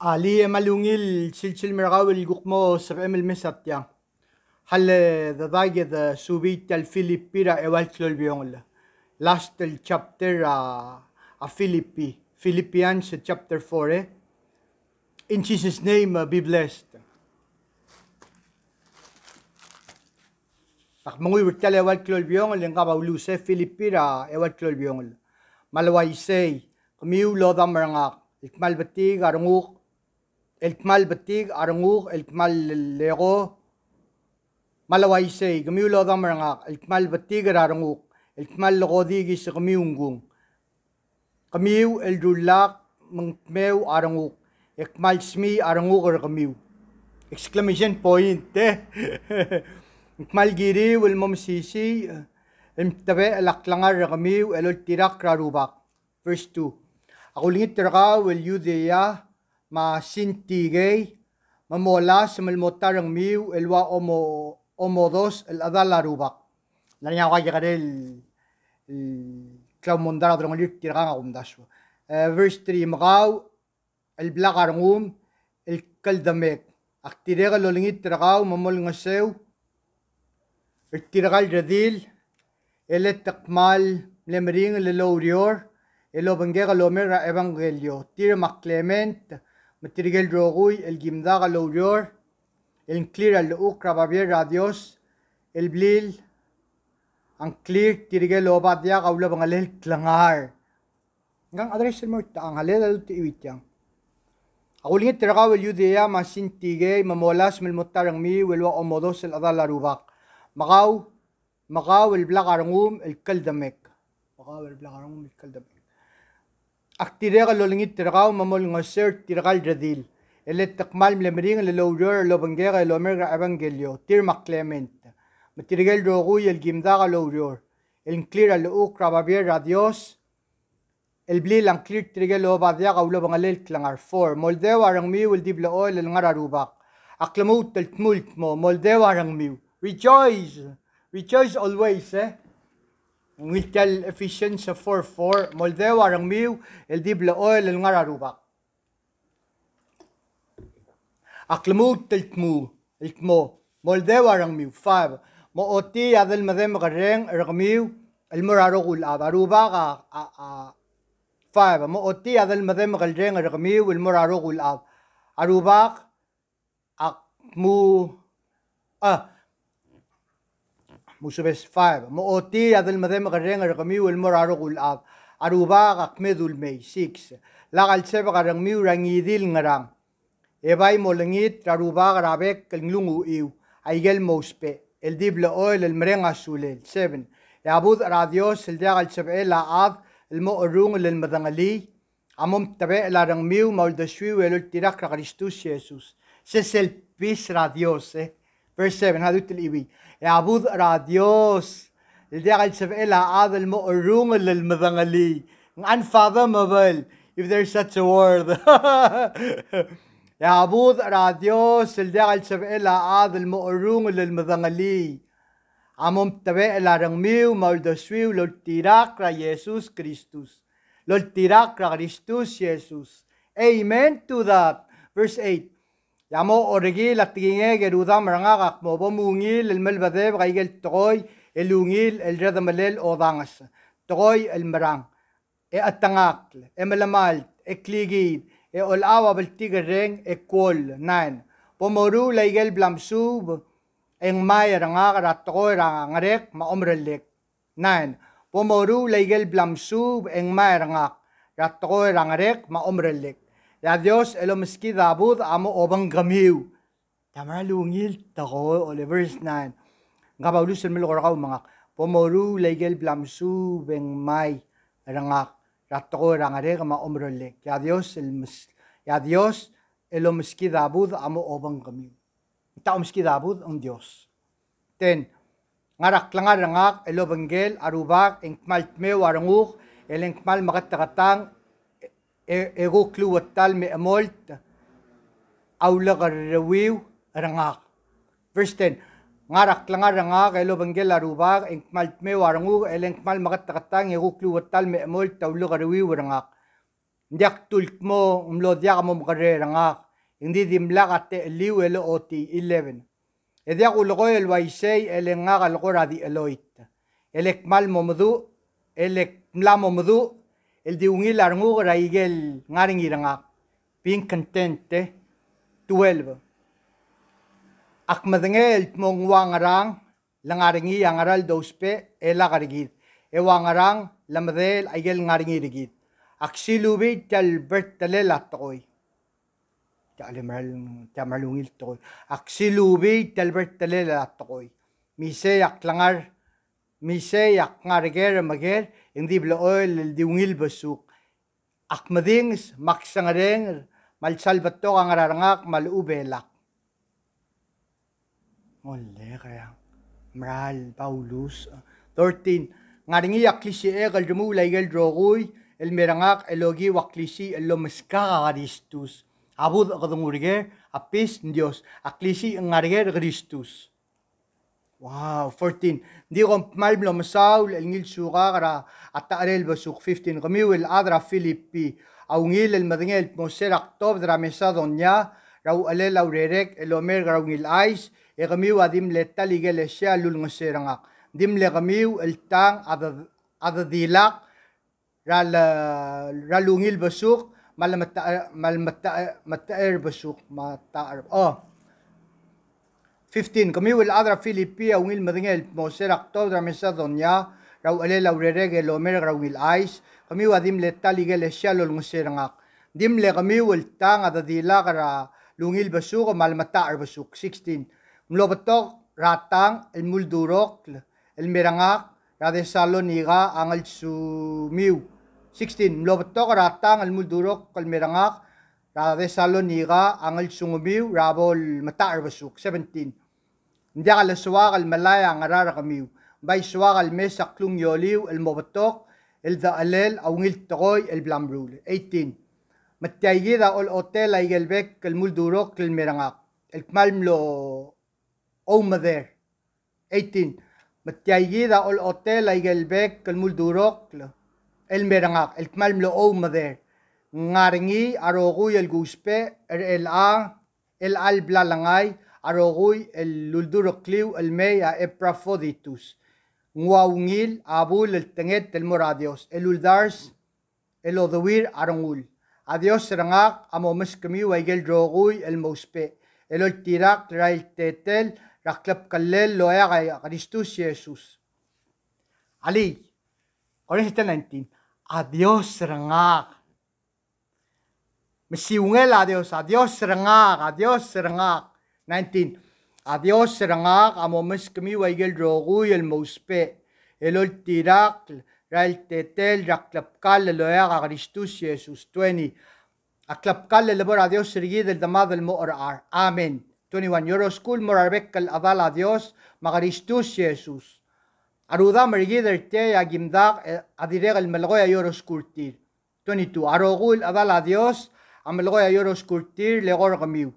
Ali malungil silsil mirawil gukmo sa emil mesatya. Halle the dage the subit al Filippira ewal klolbiongla. Last chapter a Philippians chapter 4 eh. In Jesus' name be blessed. Takmangoy wirtal ewal klolbiongla nga bauluse Filippira ewal klolbiongla. Malaway say kamiu loda marangak ikmal batig arunguk الكمال بتيج أرنوخ الكمال لغو مالوايسي جميو لو ضمرنا الكمال بتيج أرنوخ الكمال لغو ديجي سقميو نجوم قميو الجولاق من ميو أرنوخ الكمال سمي أرنوخ رقميو exclamation point الكمال جيري والممسيسي المتبع الأقلنgar رقميو الو التراك راروباق verse 2 أقول لي ترغا واليوديا ma sintigay mamola sa malmotarang miu elwa omodos el adala rubak nanya kaya kadel klaumondara drong lit tiranga umdaswa verse 3 magaw el blakarngum el kaldamek aktirega lolingit tiragaw mamol ngasew el tiragal radil elet takmal lemring lelorior elo bangega lomera evangelio tirma clement material rogoy el gimdaga lowyor el clear al ukra babier radios el blil ang clear tirigel obadia kaula bangalel klangar ngang adres mo ang halel ti iwityang akulingit tiragaw el yudea masin tige mamolas mel mutarang mi welwa omodos el adala rubak makaw el blakarngum el kaldamek aktirega lolingit tiragaw mamol ngaser tiragal radil elet takmal mlemring lelowyor lobangera lomerga evangelio tirma clement matirigel roguy el gimdaga lowyor el clear al ukra babier radios el blil ang clear tirigel obadia kaulo bangalel klangar 4 moldewa rang mi will dibla oil el ngararubak aklamut el tmult mo moldewa rang mi rejoice always Ngilkal Ephesians 4:4 moldewa rang miu el dibla oil el ngararubak aklamut teltmu eltmo moldewa rang miu 5 mo oti adel madem gareng rang miu el murarugul abarubak 5 mo oti adel madem gareng rang miu el murarugul arubak akmu Musubes 5 mo oti adel madem gareng ragamiu el morarugul ab aruba akmedul may 6 lakal seba garang miu rangidil ngarang ebay mo langit raruba garabek kalnglungu iu aigel mospe el dibla oil el mereng asulel 7 yabud radios el diagal sebe la ab el mo urung el madangali amom tabe el arang miu maul deshui el tirak Christus Jesus es el pis radios verse 7 hadutil iwi يعبود راديوس اللي قال سبقلا هذا المؤرون للمذنغلي unfathomable if there's such a word يعبود راديوس اللي قال سبقلا هذا المؤرون للمذنغلي عموم تبع الارنميو مولدسويو للتيراك را يسوس كريستوس للتيراك را كريستوس يسوس amen to that verse 8 Yamo origi latinge geruda marangak mo bomungil el melbade gaigel toy el ungil el redamalel odangas toy el marang atangak emelamal ekligid olawa beltigereng ekol 9 pomoru laigel blamsub eng may rangak ratoy rangarek maomrelek 9 pomoru laigel blamsub eng may rangak ratoy rangarek maomrelek Ya Dios elomeski dabud amo obang gamiu. Tamara lungil tako ole verse 9. Ngabawlus el melorakaw mga pomoru legel blamsu beng may rangak ratko rangare kama omrolek. Ya Dios elomeski dabud amo obang gamiu. Ita omeski dabud ang Dios. 10. Ngarak langar rangak elobangel arubak engmaltmeu aranguk elengmal makatakatang ego kluwatal me amolt aula garrawiw rangak verse 10 ngarak langar rangak elo banggel arubag engmalt me warangu elengmal makatakatang ego kluwatal me amolt aula garrawiw rangak Ndiak tulk mo, umlodya mo makarerangak. Hindi dimlak ate liw elo oti 11. Ediak ulokoy elwaisay elengak alokora di eloit. Elekmal momdu, elekmla momdu, el diungil arngu raigel ngaring irangak. Being content, 12. Akmadengel mong wangarang, langaringi ang aral dospe, elakarigid. Ewangarang, lamadel, aigel ngaringi rigid. Aksilubi, tal bertalel at tokoy. Tamalungil tokoy. Aksilubi, tal bertalel at tokoy. Mise aklangar, mise akngariger mager, hindi blool, diungil basuk. Akmadings, maksangareng, malsalbato ang ararangak, malubelak. Ole kaya. Maral, Paulus. 13. Ngaringi aklisi egal dumula egal drogoy, el merangak elogi waklisi elomeska Kristus. Abud kadunguriger, apis Dios. Aklisi ngariger Kristus. Wow, 14. Di ko malblo masaul el ngil suka kara at taarel basuk 15. Kamiw el adra Filipi. Aungil el madingel moser aktob dra mesa donya. Raw alel aurerek el omer graungil ais. E kamiw adim leta ligel esya lul ngoserangak. Dimle kamiw el tang adadilak ralungil basuk malmataer basuk mataer. 15. Kamiw el adra Filipi aungil madingel moser aktob dra mesa donya. Raw alel aurerek el omer graungil ais. Kamiw adim leta ligel esya lul ngoserangak. Dimle kamiw el tang adadilak lungil basuk malmataer basuk. 16. Mlobatok ratang el muldurok el mirangak radesalonika ang el sumiw. 16. Mlobatok ratang el muldurok el mirangak radesalonika ang el sungumiw rabol mataer basuk. 17. Hindi kalaswak el malaya ang arara kamiw. Bay swak el mesak klung yoliw el mobatok el daalel awngil tokoy el blamrul. 18. Matyaygida ol hotel ay gelbek el muldurok el mirangak. El kmalmlo Omader. 18. Matyaygida ol hotel ay gelbek el muldurok el merangak. El kmalmlo Omader. Ngaringi aroguy el guspe el alblalangay aroguy el luldurok kliw el may a eprafoditus. Ngwawngil abul el tenget el moradios. El uldars el odawir arangul. Adios serangak amomes kamiw ay geldroguy el mospe. El oltirak rail tetel raklap kallel loya kay Kristus Jesus. Ali, Korinto 19. Adios serangak. Mesiungel adios serangak. 19. Adios serangak amomes kami waigel droguy el mospe. El oltirak rail tetel raklap kallel loya kay Kristus Jesus. 20. Aklap kallel labor adios serigid el damad el mo'ar. Amen. 21. Euroschool morarbek kal adal a Dios makaristus Jesus. Aruda marigid erte agimdak adireg el melgoya Euroschool tir. 22. Arogul adal a Dios amelgoya Euroschool tir legor kamiw.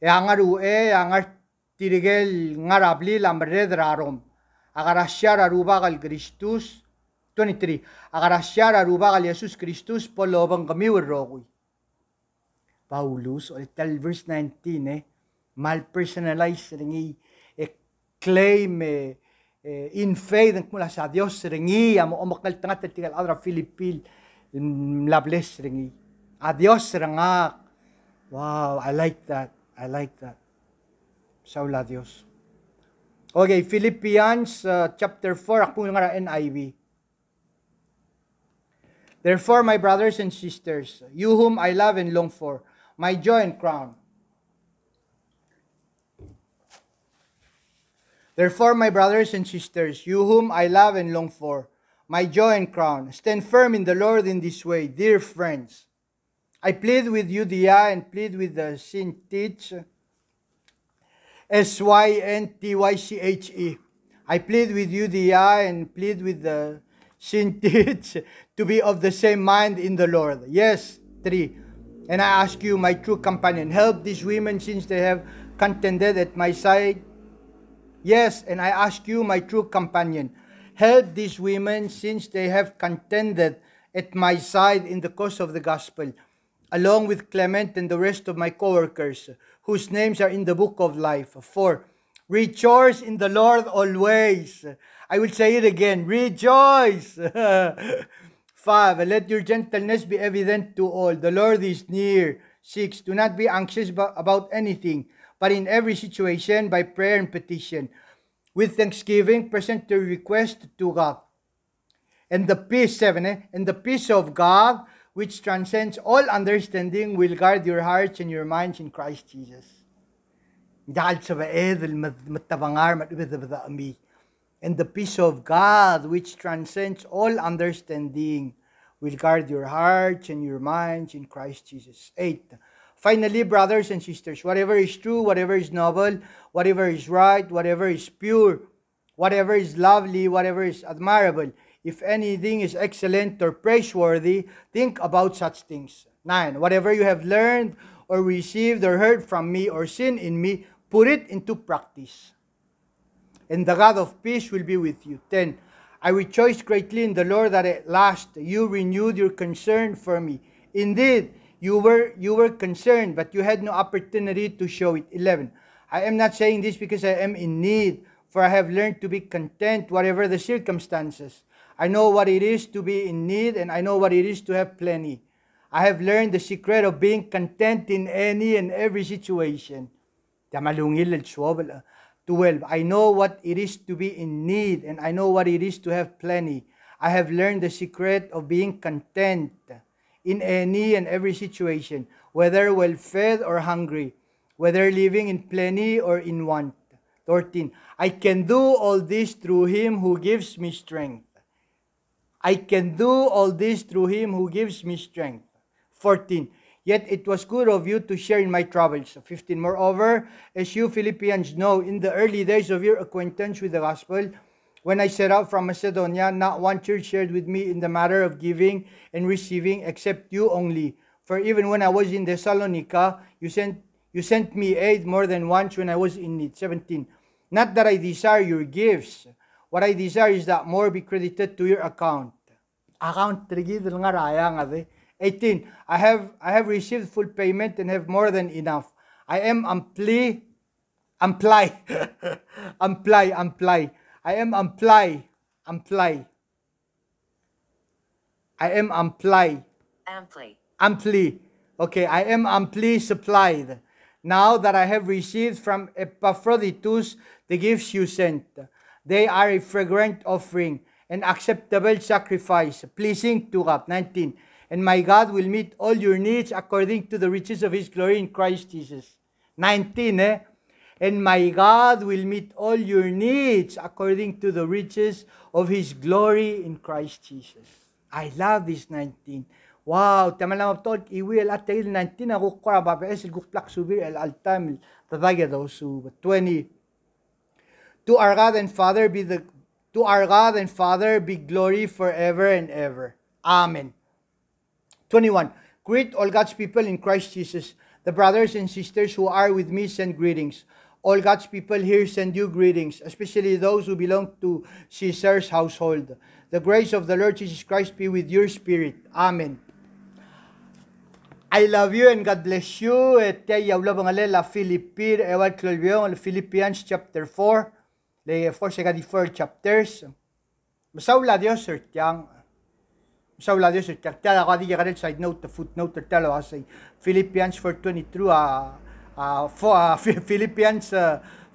Angar tirigel ngarabli lamred rarom. Agarasyar arubag al Kristus. 23. Agarasyar arubag al Jesus Kristus polobang kamiw rogoy. Paulus, o tal verse 19, malpersonalized ringi, claim in faith mula sa Dios ringi, amo omakal tangat at tigal adra Filipil, lables ringi. Adios rangak. Wow, I like that. Saula Dios. Okay, Philippians chapter 4, ako nga NIV. Therefore, my brothers and sisters, you whom I love and long for, my joy and crown. Therefore, my brothers and sisters, you whom I love and long for, my joy and crown, stand firm in the Lord in this way, dear friends. I plead with Euodia and plead with the Syntyche, Synttyche. I plead with Euodia and plead with the Syntyche to be of the same mind in the Lord. Yes, 3. And I ask you, my true companion, help these women since they have contended at my side. Yes, and I ask you, my true companion, help these women since they have contended at my side in the cause of the gospel, along with Clement and the rest of my co-workers, whose names are in the book of life. 4. Rejoice in the Lord always. I will say it again. Rejoice. 5. Let your gentleness be evident to all. The Lord is near. 6. Do not be anxious about anything, but in every situation, by prayer and petition, with thanksgiving, present your request to God. And the peace, 7, and the peace of God, which transcends all understanding, will guard your hearts and your minds in Christ Jesus. And the peace of God, which transcends all understanding, will guard your hearts and your minds in Christ Jesus. 8. Finally, brothers and sisters, whatever is true, whatever is noble, whatever is right, whatever is pure, whatever is lovely, whatever is admirable, if anything is excellent or praiseworthy, think about such things. 9. Whatever you have learned or received or heard from me or seen in me, put it into practice. And the God of peace will be with you. 10. I rejoice greatly in the Lord that at last you renewed your concern for me. Indeed, you were concerned, but you had no opportunity to show it. 11. I am not saying this because I am in need, for I have learned to be content whatever the circumstances. I know what it is to be in need, and I know what it is to have plenty. I have learned the secret of being content in any and every situation. 12. I know what it is to be in need, and I know what it is to have plenty. I have learned the secret of being content in any and every situation, whether well-fed or hungry, whether living in plenty or in want. 13. I can do all this through Him who gives me strength. I can do all this through Him who gives me strength. 14. Yet it was good of you to share in my troubles. 15. Moreover, as you Philippians know, in the early days of your acquaintance with the gospel, when I set out from Macedonia, not one church shared with me in the matter of giving and receiving, except you only. For even when I was in Thessalonica, you sent me aid more than once when I was in need. 17. Not that I desire your gifts. What I desire is that more be credited to your account. 18. I have received full payment and have more than enough. I am amply. I am amply. Okay, I am amply supplied. Now that I have received from Epaphroditus the gifts you sent, they are a fragrant offering, an acceptable sacrifice, pleasing to God. 19. And my God will meet all your needs according to the riches of His glory in Christ Jesus. 19, And my God will meet all your needs according to the riches of His glory in Christ Jesus. I love this 19. Wow, tamalam tol iwi al atail 19 ako kora babes guplak subir al altam tadagya daw su 20. To our God and Father be glory forever and ever. Amen. 21. Greet all God's people in Christ Jesus. The brothers and sisters who are with me send greetings. All God's people here send you greetings, especially those who belong to Caesar's household. The grace of the Lord Jesus Christ be with your spirit. Amen. I love you and God bless you. Philippians chapter 4. The 4 chapters. Masawla Dios sir tiyang. Masawla Dios sir tiyang. Tiyang ako di ka side note, the footnote, talo say Philippians 4:23. Philippians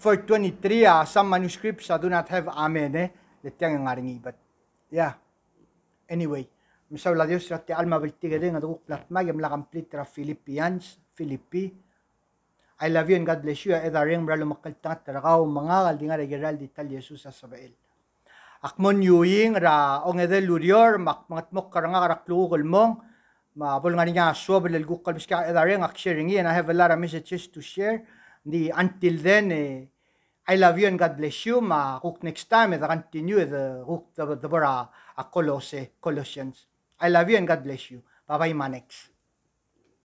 4:23. Some manuscripts do not have amen. Tiyang ang aring ibat. Yeah. Anyway. Masawla Dios sir tiyang alma baltiga din. Adukuk platmag. Yamla complete Philippians. Philippi. I love you and God bless you. Edaring bralo makaltangat tarakaw mga kaldinga regeral di tal Jesus sa Sabael. Akmon yuying ra ong edel lurior makmatmok karanga karaklugol mong mabol nga niya swabel gukal miska edaring sharing and I have a lot of messages to share. Until then I love you and God bless you. Cook next time continue the Colossians. I love you and God bless you. Bye bye, Manex.